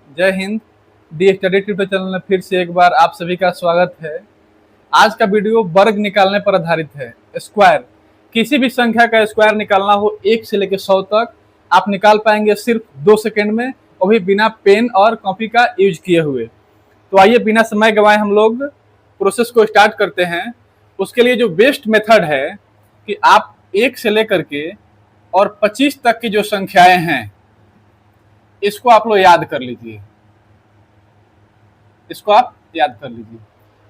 जय Hind. D study tutor channel में फिर से एक बार आप सभी का स्वागत है। आज का वीडियो वर्ग निकालने पर आधारित है। स्क्वायर, किसी भी संख्या का स्क्वायर निकालना हो 1 से लेकर 100 तक आप निकाल पाएंगे सिर्फ 2 सेकंड में, वो भी बिना पेन और कॉपी का यूज किए हुए। तो आइए बिना समय गंवाए हम लोग प्रोसेस को स्टार्ट करते हैं। उसके लिए जो बेस्ट मेथड है कि आप 1 से लेकर के और 25 तक की जो संख्याएं हैं इसको आप लोग याद कर लीजिए। इसको आप याद कर लीजिए।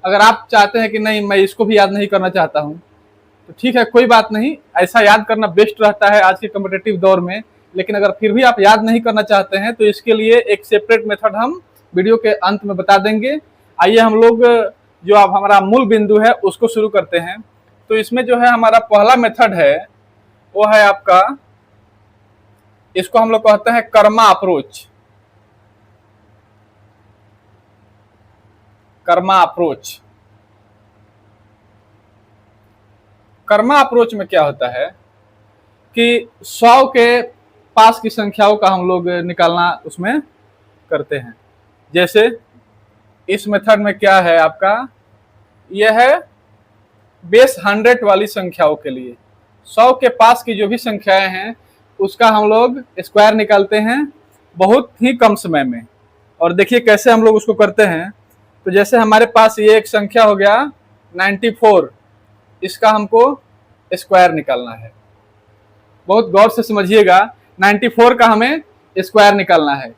अगर आप चाहते हैं कि नहीं मैं इसको भी याद नहीं करना चाहता हूं तो ठीक है, कोई बात नहीं, ऐसा याद करना बेस्ट रहता है आज के कॉम्पिटिटिव दौर में। लेकिन अगर फिर भी आप याद नहीं करना चाहते हैं तो इसके लिए एक सेपरेट मेथड हम वीडियो के अंत में बता देंगे। आइए हम लोग जो अब हमारा मूल बिंदु है उसको शुरू करते हैं। तो इसमें जो है हमारा पहला मेथड है वो है आपका, इसको हम लोग कहते हैं Karma approach. Karma approach. Karma approach में क्या होता है कि 100 के पास की संख्याओं का हम लोग निकालना उसमें करते हैं। जैसे इस मेथड में क्या है आपका, यह है बेस 100 वाली संख्याओं के लिए 100 के पास की जो भी संख्याएं हैं उसका हम लोग स्क्वायर निकालते हैं बहुत ही कम समय में। और देखिए कैसे हम लोग उसको करते हैं। तो जैसे हमारे पास ये एक संख्या हो गया 94, इसका हमको स्क्वायर निकालना है। बहुत गौर से समझिएगा, 94 का हमें स्क्वायर निकालना है।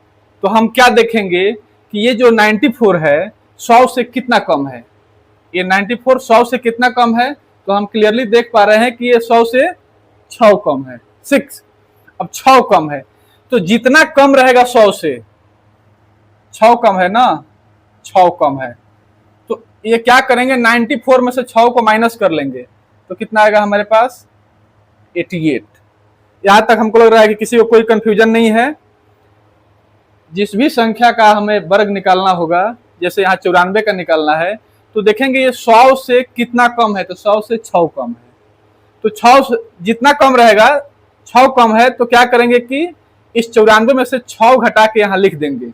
तो हम क्या देखेंगे कि ये जो 94 है 100 से कितना कम है। ये 94 100 से कितना कम है, तो हम क्लियरली देख पा रहे हैं कि ये 100 से 6 कम है, 6। अब 6 कम है तो जितना कम रहेगा 100 से, 6 कम है ना, 6 कम है, तो ये क्या करेंगे 94 में से 6 को माइनस कर लेंगे तो कितना आएगा हमारे पास 88। यहां तक हमको लग रहा है कि किसी को कोई कंफ्यूजन नहीं है। जिस भी संख्या का हमें वर्ग निकालना होगा, जैसे यहाँ 94 का निकालना है, तो देखेंगे ये 100 से कितना कम है, तो 100 से 6 कम है। तो 6 जितना कम रहेगा, 6 कम है तो क्या करेंगे कि इस 94 में से 6 घटा के यहाँ लिख देंगे।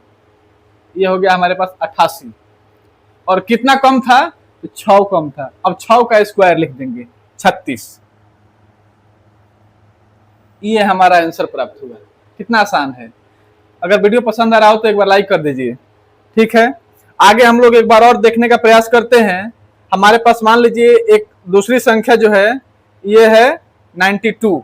ये हो गया हमारे पास 88। और कितना कम था, तो 6 कम था। अब 6 का स्क्वायर लिख देंगे 36। ये हमारा आंसर प्राप्त हुआ। कितना आसान है। अगर वीडियो पसंद आ रहा हो तो एक बार लाइक कर दीजिए। ठीक है, आगे हम लोग एक बार और देखने का प्रयास करते हैं। हमारे पास मान लीजिए एक दूसरी संख्या जो है ये है 92।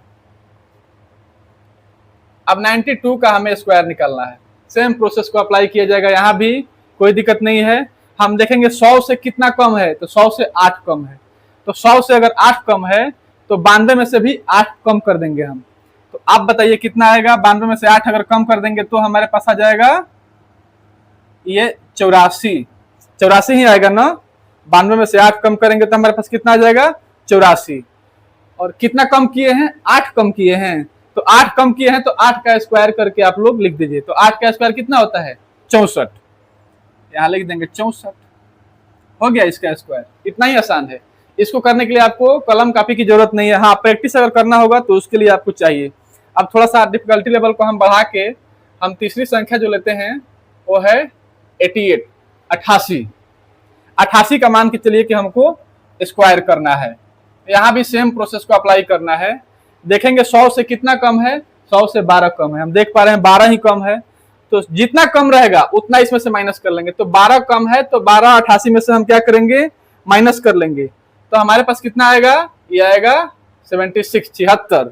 अब 92 का हमें स्क्वायर निकालना है। सेम प्रोसेस को अप्लाई किया जाएगा, यहाँ भी कोई दिक्कत नहीं है। हम देखेंगे 100 से कितना कम है, तो 100 से 8 कम है। तो 100 से अगर 8 कम है तो 92 में से भी 8 कम कर देंगे हम। तो आप बताइए कितना आएगा। 92 में से 8 अगर कम कर देंगे तो हमारे पास आ जाएगा ये 84। 84 ही आएगा ना। 92 में से 8 कम करेंगे तो हमारे पास कितना आ जाएगा 84। और कितना कम किए हैं, 8 कम किए हैं। तो 8 कम किए हैं तो 8 का स्क्वायर करके आप लोग लिख दीजिए। तो 8 का स्क्वायर कितना होता है 64। यहां लिख देंगे 64। हो गया इसका स्क्वायर। इतना ही आसान है। इसको करने के लिए आपको कलम कापी की जरूरत नहीं है। हाँ, प्रैक्टिस अगर करना होगा तो उसके लिए आपको चाहिए। अब थोड़ा सा डिफिकल्टी लेवल को हम बढ़ा के हम तीसरी संख्या जो लेते हैं वो है 88, 88। 88 का मान के चलिए कि हमको स्क्वायर करना है। यहाँ भी सेम प्रोसेस को अप्लाई करना है। देखेंगे 100 से कितना कम है, 100 से 12 कम है। हम देख पा रहे हैं 12 ही कम है। तो जितना कम रहेगा उतना इसमें से माइनस कर लेंगे। तो 12 कम है तो 12 88 में से हम क्या करेंगे, माइनस कर लेंगे। तो हमारे पास कितना आएगा, ये आएगा 76, 76।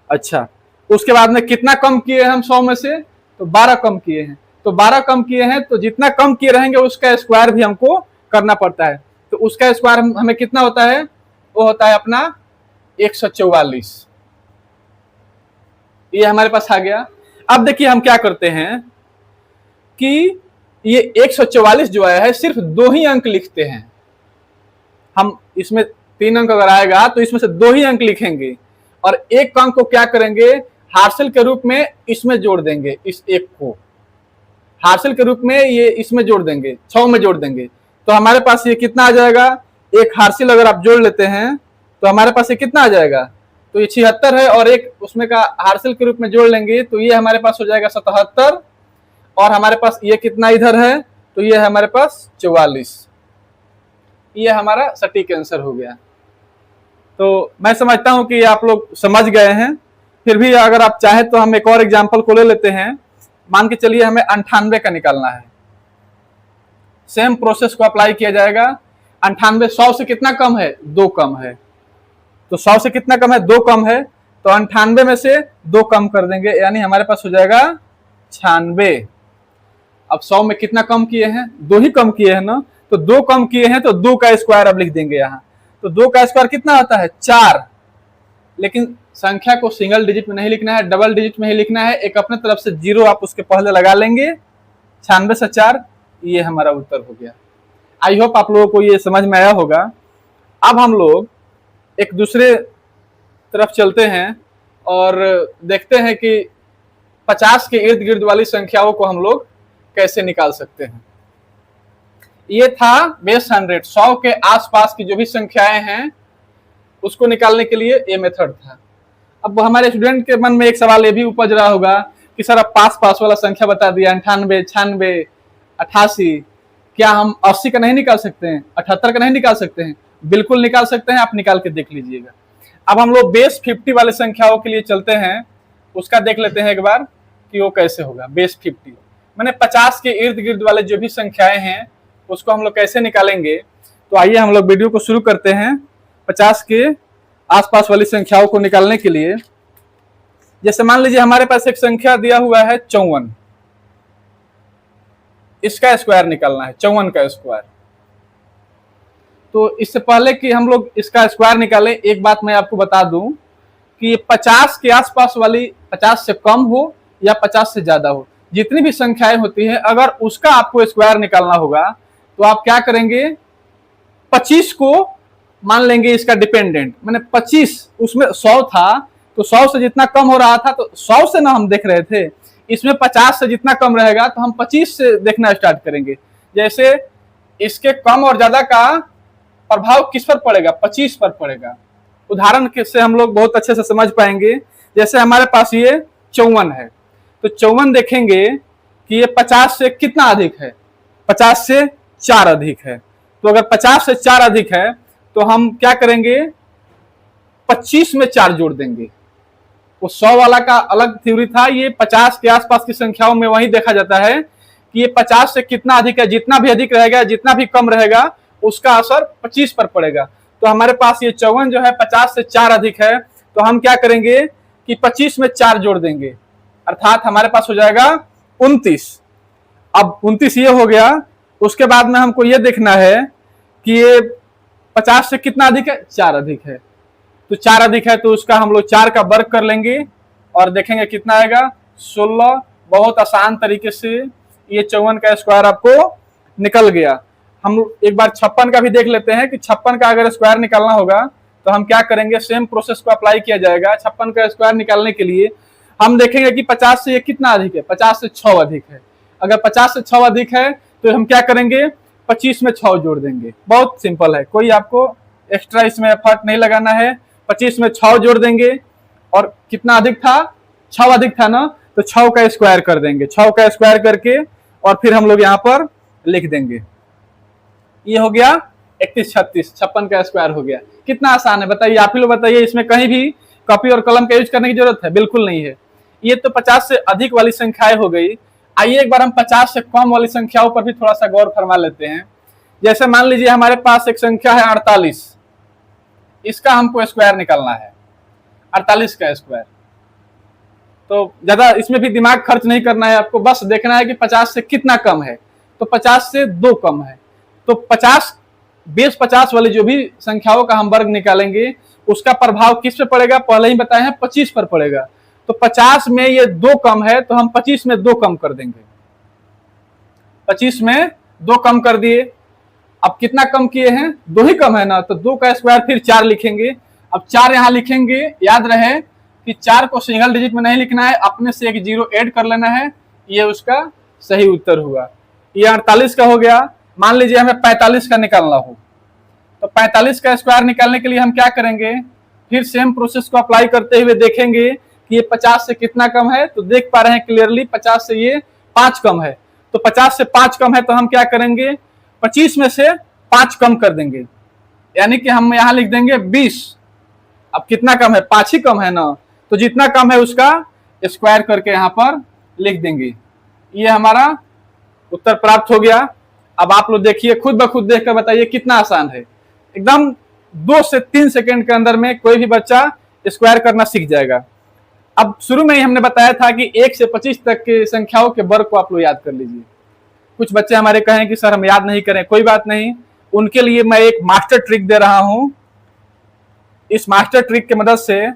अच्छा, उसके बाद में कितना कम किए हैं हम 100 में से, तो 12 कम किए हैं। तो 12 कम किए हैं तो जितना कम किए रहेंगे उसका स्क्वायर भी हमको करना पड़ता है। तो उसका स्क्वायर हमें कितना होता है, वो होता है अपना 144। ये हमारे पास आ गया। अब देखिए हम क्या करते हैं कि ये 144 जो आया है सिर्फ 2 ही अंक लिखते हैं हम। इसमें 3 अंक अगर आएगा तो इसमें से 2 ही अंक लिखेंगे और एक अंक को क्या करेंगे, हार्शल के रूप में इसमें जोड़ देंगे। इस एक को हार्शल के रूप में ये इसमें जोड़ देंगे, 6 में जोड़ देंगे। तो हमारे पास ये कितना आ जाएगा, एक हार्शल अगर आप जोड़ लेते हैं तो हमारे पास ये कितना आ जाएगा, तो ये 76 है और एक उसमें का हार्शल के रूप में जोड़ लेंगे तो ये हमारे पास हो जाएगा 77। और हमारे पास ये कितना इधर है, तो ये है हमारे पास 44। ये हमारा सटीक आंसर हो गया। तो मैं समझता हूं कि आप लोग समझ गए हैं। फिर भी अगर आप चाहें तो हम एक और एग्जांपल को ले लेते हैं। मान के चलिए हमें 98 का निकालना है। सेम प्रोसेस को अप्लाई किया जाएगा। 98 100 से कितना कम है, 2 कम है। तो 100 से कितना कम है, 2 कम है। तो 98 में से 2 कम कर देंगे, यानी हमारे पास हो जाएगा 96। अब 100 में कितना कम किए हैं, 2 ही कम किए हैं ना, तो 2 कम किए हैं तो 2 का स्क्वायर अब लिख देंगे यहाँ। तो 2 का स्क्वायर कितना होता है, 4। लेकिन संख्या को सिंगल डिजिट में नहीं लिखना है, डबल डिजिट में ही लिखना है। एक अपने तरफ से 0 आप उसके पहले लगा लेंगे। 96 से 4, ये हमारा उत्तर हो गया। आई होप आप लोगों को ये समझ में आया होगा। अब हम लोग एक दूसरे तरफ चलते हैं और देखते हैं कि 50 के इर्द गिर्द वाली संख्याओं को हम लोग कैसे निकाल सकते हैं। ये था बेस 100, 100 के आसपास की जो भी संख्याएं हैं उसको निकालने के लिए ये मेथड था। अब हमारे स्टूडेंट के मन में एक सवाल ये भी उपज रहा होगा कि सर अब पास पास वाला संख्या बता दिया, 98, 96, 88, क्या हम 80 का नहीं निकाल सकते हैं, 78 का नहीं निकाल सकते हैं? बिल्कुल निकाल सकते हैं, आप निकाल के देख लीजिएगा। अब हम लोग बेस 50 वाले संख्याओं के लिए चलते हैं, उसका देख लेते हैं एक बार कि वो कैसे होगा। बेस 50 मैंने 50 के इर्द गिर्द वाले जो भी संख्याएं हैं उसको हम लोग कैसे निकालेंगे। तो आइए हम लोग वीडियो को शुरू करते हैं। 50 के आसपास वाली संख्याओं को निकालने के लिए, जैसे मान लीजिए हमारे पास एक संख्या दिया हुआ है 54, इसका स्क्वायर निकालना है, 54 का स्क्वायर। तो इससे पहले कि हम लोग इसका स्क्वायर निकालें, एक बात मैं आपको बता दूं कि 50 के आसपास वाली 50 से कम हो या 50 से ज्यादा हो, जितनी भी संख्याएं होती हैं, अगर उसका आपको स्क्वायर निकालना होगा तो आप क्या करेंगे, 25 को मान लेंगे इसका डिपेंडेंट। मैंने 25, उसमें 100 था तो 100 से जितना कम हो रहा था तो 100 से ना हम देख रहे थे, इसमें 50 से जितना कम रहेगा तो हम 25 से देखना स्टार्ट करेंगे। जैसे इसके कम और ज्यादा का प्रभाव किस पर पड़ेगा, 25 पर पड़ेगा। उदाहरण से हम लोग बहुत अच्छे से समझ पाएंगे। जैसे हमारे पास ये 54 है, तो 54 देखेंगे कि ये 50 से कितना अधिक है, 50 से 4 अधिक है। तो अगर 50 से 4 अधिक है तो हम क्या करेंगे, 25 में 4 जोड़ देंगे। वो 100 वाला का अलग थ्योरी था, ये 50 के आसपास की संख्याओं में वही देखा जाता है कि ये 50 से कितना अधिक है, जितना भी अधिक रहेगा, जितना भी कम रहेगा, उसका असर 25 पर पड़ेगा। तो हमारे पास ये 54 जो है 50 से 4 अधिक है, तो हम क्या करेंगे कि 25 में 4 जोड़ देंगे, अर्थात हमारे पास हो जाएगा 29। अब 29 ये हो गया। उसके बाद में हमको ये देखना है कि ये 50 से कितना अधिक है, 4 अधिक है। तो 4 अधिक है तो उसका हम लोग 4 का वर्ग कर लेंगे और देखेंगे कितना आएगा, 16। बहुत आसान तरीके से ये 54 का स्क्वायर आपको निकल गया। हम एक बार 56 का भी देख लेते हैं कि 56 का अगर स्क्वायर निकालना होगा तो हम क्या करेंगे, सेम प्रोसेस को अप्लाई किया जाएगा। 56 का स्क्वायर निकालने के लिए हम देखेंगे कि 50 से ये कितना अधिक है, 50 से 6 अधिक है। अगर 50 से 6 अधिक है तो हम क्या करेंगे, 25 में 6 जोड़ देंगे। बहुत सिंपल है, कोई आपको एक्स्ट्रा इसमें एफर्ट नहीं लगाना है। 25 में 6 जोड़ देंगे और कितना अधिक था, 6 अधिक था ना, तो 6 का स्क्वायर कर देंगे। 6 का स्क्वायर करके और फिर हम लोग यहाँ पर लिख देंगे। ये हो गया 31, 36, 56 का स्क्वायर हो गया। कितना आसान है बताइए, आप ही लोग बताइए। इसमें कहीं भी कॉपी और कलम का यूज करने की जरूरत है? बिल्कुल नहीं है। ये तो 50 से अधिक वाली संख्याएं हो गई। आइए एक बार हम 50 से कम वाली संख्याओं पर भी थोड़ा सा गौर फरमा लेते हैं। जैसे मान लीजिए हमारे पास एक संख्या है 48, इसका हमको स्क्वायर निकालना है, 48 का स्क्वायर। तो ज्यादा इसमें भी दिमाग खर्च नहीं करना है आपको, बस देखना है कि 50 से कितना कम है। तो 50 से 2 कम है। तो 50 बेस 50 वाली जो भी संख्याओं का हम वर्ग निकालेंगे उसका प्रभाव किस पे पड़ेगा, पहले ही बताए हैं, 25 पर पड़ेगा। तो 50 में ये 2 कम है तो हम 25 में 2 कम कर देंगे। 25 में 2 कम कर दिए। अब कितना कम किए हैं, 2 ही कम है ना, तो 2 का स्क्वायर फिर 4 लिखेंगे। अब 4 यहां लिखेंगे, याद रहे कि 4 को सिंगल डिजिट में नहीं लिखना है, अपने से एक 0 ऐड कर लेना है। ये उसका सही उत्तर हुआ। ये 48 का हो गया। मान लीजिए हमें 45 का निकालना हो, तो 45 का स्क्वायर निकालने के लिए हम क्या करेंगे, फिर सेम प्रोसेस को अप्लाई करते हुए देखेंगे कि ये 50 से कितना कम है। तो देख पा रहे हैं क्लियरली, 50 से ये 5 कम है, तो 50 से 5 कम है तो हम क्या करेंगे, 25 में से 5 कम कर देंगे, यानी कि हम यहां लिख देंगे 20। अब कितना कम है, 5 ही कम है ना, तो जितना कम है उसका स्क्वायर करके यहां पर लिख देंगे। ये हमारा उत्तर प्राप्त हो गया। अब आप लोग देखिए, खुद ब खुद देखकर बताइए कितना आसान है। एकदम 2 से 3 सेकंड के अंदर में कोई भी बच्चा स्क्वायर करना सीख जाएगा। अब शुरू में ही हमने बताया था कि 1 से 25 तक के संख्याओं के वर्ग को आप लोग याद कर लीजिए। कुछ बच्चे हमारे कहें कि सर हम याद नहीं करें, कोई बात नहीं, उनके लिए मैं एक मास्टर ट्रिक दे रहा हूं। इस मास्टर ट्रिक की मदद से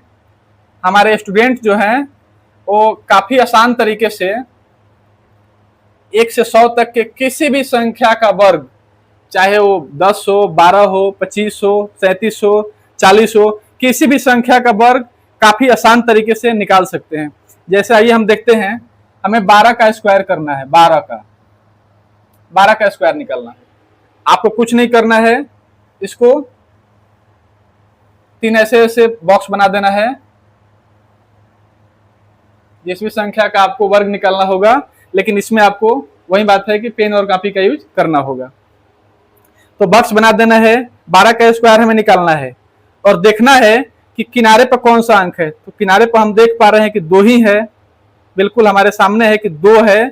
हमारे स्टूडेंट जो हैं वो काफी आसान तरीके से 1 से 100 तक के किसी भी संख्या का वर्ग, चाहे वो 10 हो, 12 हो, 25 हो, 37 हो, 40 हो, किसी भी संख्या का वर्ग काफी आसान तरीके से निकाल सकते हैं। जैसे आइए हम देखते हैं, हमें 12 का स्क्वायर करना है, 12 का स्क्वायर निकालना है। आपको कुछ नहीं करना है, इसको 3 ऐसे ऐसे बॉक्स बना देना है। जिस भी संख्या का आपको वर्ग निकालना होगा, लेकिन इसमें आपको वही बात है कि पेन और कॉपी का यूज करना होगा। तो बॉक्स बना देना है, 12 का स्क्वायर हमें निकालना है और देखना है कि किनारे पर कौन सा अंक है। तो किनारे पर हम देख पा रहे हैं कि 2 ही है, बिल्कुल हमारे सामने है कि 2 है,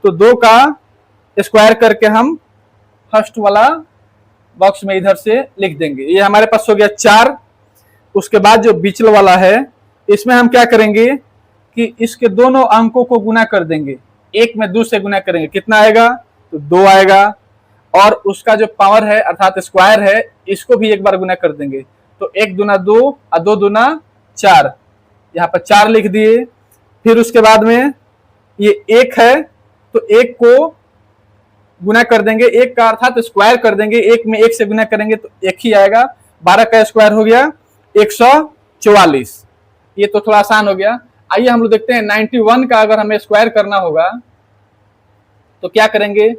तो 2 का स्क्वायर करके हम फर्स्ट वाला बॉक्स में इधर से लिख देंगे। ये हमारे पास हो गया 4। उसके बाद जो बीचल वाला है, इसमें हम क्या करेंगे कि इसके दोनों अंकों को गुना कर देंगे, 1 में 2 से गुना करेंगे, कितना आएगा, तो 2 आएगा। और उसका जो पावर है अर्थात स्क्वायर है, इसको भी एक बार गुना कर देंगे, तो 1 दूना 2 और 2 दूना 4, यहाँ पर 4 लिख दिए। फिर उसके बाद में ये 1 है, तो 1 को गुना कर देंगे, 1 का अर्थात स्क्वायर कर देंगे, 1 में 1 से गुना करेंगे तो 1 ही आएगा। 12 का स्क्वायर हो गया 144। ये तो थोड़ा आसान हो गया। आइए हम लोग देखते हैं 91 का अगर हमें स्क्वायर करना होगा तो क्या करेंगे।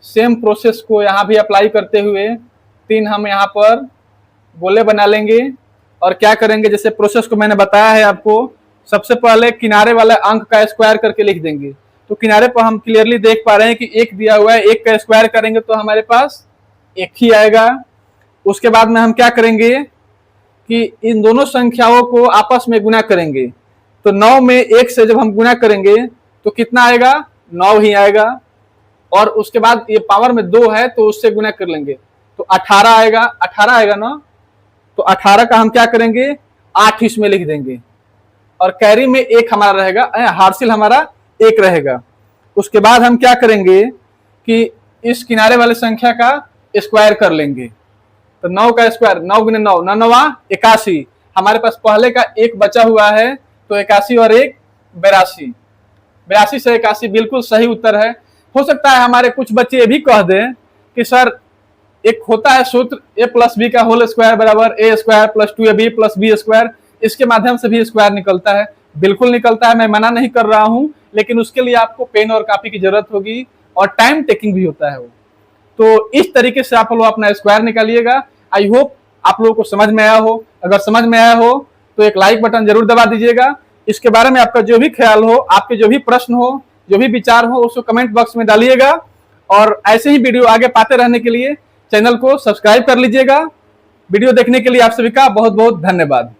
सेम प्रोसेस को यहाँ भी अप्लाई करते हुए 3 हम यहाँ पर गोले बना लेंगे और क्या करेंगे, जैसे प्रोसेस को मैंने बताया है आपको, सबसे पहले किनारे वाले अंक का स्क्वायर करके लिख देंगे। तो किनारे पर हम क्लियरली देख पा रहे हैं कि 1 दिया हुआ है, 1 का स्क्वायर करेंगे तो हमारे पास 1 ही आएगा। उसके बाद में हम क्या करेंगे कि इन दोनों संख्याओं को आपस में गुना करेंगे, तो 9 में 1 से जब हम गुना करेंगे तो कितना आएगा, 9 ही आएगा। और उसके बाद ये पावर में 2 है तो उससे गुना कर लेंगे तो 18 आएगा, 18 आएगा ना, तो 18 का हम क्या करेंगे, 8 इसमें लिख देंगे और कैरी में 1 हमारा रहेगा, हार्सिल हमारा 1 रहेगा। उसके बाद हम क्या करेंगे कि इस किनारे वाले संख्या का स्क्वायर कर लेंगे, तो 9 का स्क्वायर, 9 गुने 9, 9 9 81। हमारे पास पहले का 1 बचा हुआ है तो 81 और 1 82, 82 से 81 बिल्कुल सही उत्तर है। हो सकता है हमारे कुछ बच्चे ये भी कह दें कि सर एक होता है सूत्र a प्लस बी का होल स्क्वायर बराबर a square plus 2ab plus B square, इसके माध्यम से भी स्क्वायर निकलता है। बिल्कुल निकलता है, मैं मना नहीं कर रहा हूं, लेकिन उसके लिए आपको पेन और कॉपी की जरूरत होगी और टाइम टेकिंग भी होता है वो। तो इस तरीके से आप लोग अपना स्क्वायर निकालिएगा। आई होप आप लोगों को समझ में आया हो। अगर समझ में आया हो तो एक लाइक बटन जरूर दबा दीजिएगा। इसके बारे में आपका जो भी ख्याल हो, आपके जो भी प्रश्न हो, जो भी विचार हो, उसको कमेंट बॉक्स में डालिएगा। और ऐसे ही वीडियो आगे पाते रहने के लिए चैनल को सब्सक्राइब कर लीजिएगा। वीडियो देखने के लिए आप सभी का बहुत बहुत धन्यवाद।